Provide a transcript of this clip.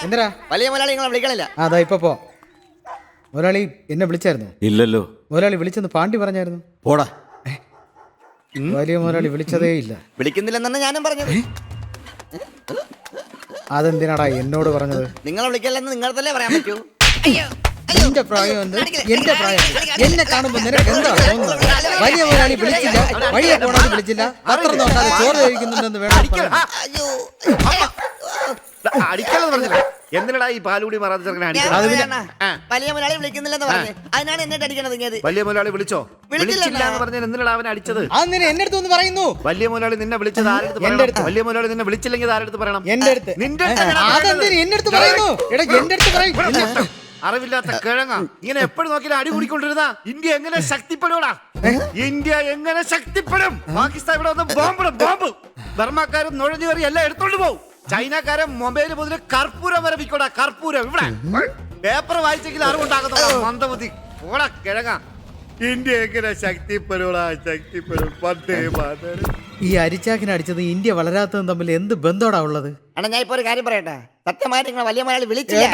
എന്തിനാ വലിയ മുതലാളി നിങ്ങളെ വിളിക്കണില്ല. അതാ ഇപ്പൊ പോ. മുതലാളി എന്നെ വിളിച്ചായിരുന്നു. ഇല്ലല്ലോ. മുതലാളി വിളിച്ചെന്ന് പാണ്ടി പറഞ്ഞായിരുന്നു. പോടാ. വലിയ മുതലാളി വിളിച്ചതേ ഇല്ല. വിളിക്കുന്നില്ലെന്നാണ് ഞാനും പറഞ്ഞത്. അതെന്തിനാടാ എന്നോട് പറഞ്ഞത്? നിങ്ങളെ വിളിക്കല്ലെന്ന് നിങ്ങൾക്കല്ലേ പറയാൻ പറ്റൂ. എന്റെ പ്രായം എന്ത്? എന്റെ പ്രായം എന്നെ കാണുമ്പോ നിനക്ക് എന്താ തോന്നുന്നത്? വലിയ മുതലാളി വിളിച്ചില്ല, വഴിയെ പോണത് വിളിച്ചില്ല, പത്രം നോക്കാതെ ചോറ് കഴിക്കുന്നുണ്ടെന്ന് വേണം. അടിക്കാന്ന് പറഞ്ഞില്ല. എന്തിനാ ഈ പാലുകൂടി മറാത്ത ചെറുക്കനെ അടിക്കുന്നത്? വലിയ മുതലാളി വിളിക്കുന്നില്ലെന്ന് പറഞ്ഞു, അതിനാണ് എന്നെ അടിക്കണത്. ഇങ്ങനെ വലിയ മുതലാളി വിളിച്ചോ? വിളിച്ചില്ല എന്ന് പറഞ്ഞാൽ എന്തിനാ അവനെ അടിച്ചത്? അങ്ങനെ എന്റെ അടുത്ത് ഒന്ന് പറയുന്നു. വലിയ മുതലാളി നിന്നെ വിളിച്ചത് ആരെടുത്ത് പറയണം? വലിയ മുതലാളി നിന്നെ വിളിച്ചില്ലെങ്കിൽ ആരെടുത്ത് പറയണം? എന്റെ അടുത്ത്. നിന്റെ അതെന്തിന് എന്റെ അടുത്ത് പറയുന്നു? എടാ എന്റെ അടുത്ത് പറയും. അറിവില്ലാത്ത കിഴങ്ങ. ഇങ്ങനെ എപ്പോഴും നോക്കിയാലും അടി കൂടിക്കൊണ്ടിരുന്ന ഇന്ത്യ എങ്ങനെ ശക്തിപ്പെടൂടാ? ഇന്ത്യ എങ്ങനെ ശക്തിപ്പെടും? പാകിസ്ഥാൻ ഇവിടെ വന്ന് ബോംബിടും, ബോംബ്. ബർമാക്കാരും നുഴഞ്ഞു കയറി എല്ലാം എടുത്തോണ്ട് പോകും. ചൈനക്കാരൻ മൊബൈൽ മുതൽ കർപ്പൂരം വരെ വിൽക്കോടാ. കർപ്പൂരം ഇവിടെ പേപ്പർ വായിച്ചെങ്കിൽ അറിവുണ്ടാകുന്ന മന്ദബുദ്ധി ഓടാ കിഴങ്ങ. ഇന്ത്യ എങ്ങനെ ശക്തിപ്പെടൂടാ? ശക്തിപ്പെടും. ഈ അരിച്ചാക്കിന് അടിച്ചത് ഇന്ത്യ വളരാത്തതും തമ്മിൽ എന്ത് ബന്ധോടാ ഉള്ളത്? അണ്ണാ ഞാൻ ഇപ്പൊ ഒരു കാര്യം പറയട്ടെ. സത്യമായിട്ട് നിങ്ങളെ വലിയ മുതലാളി വിളിച്ചില്ല.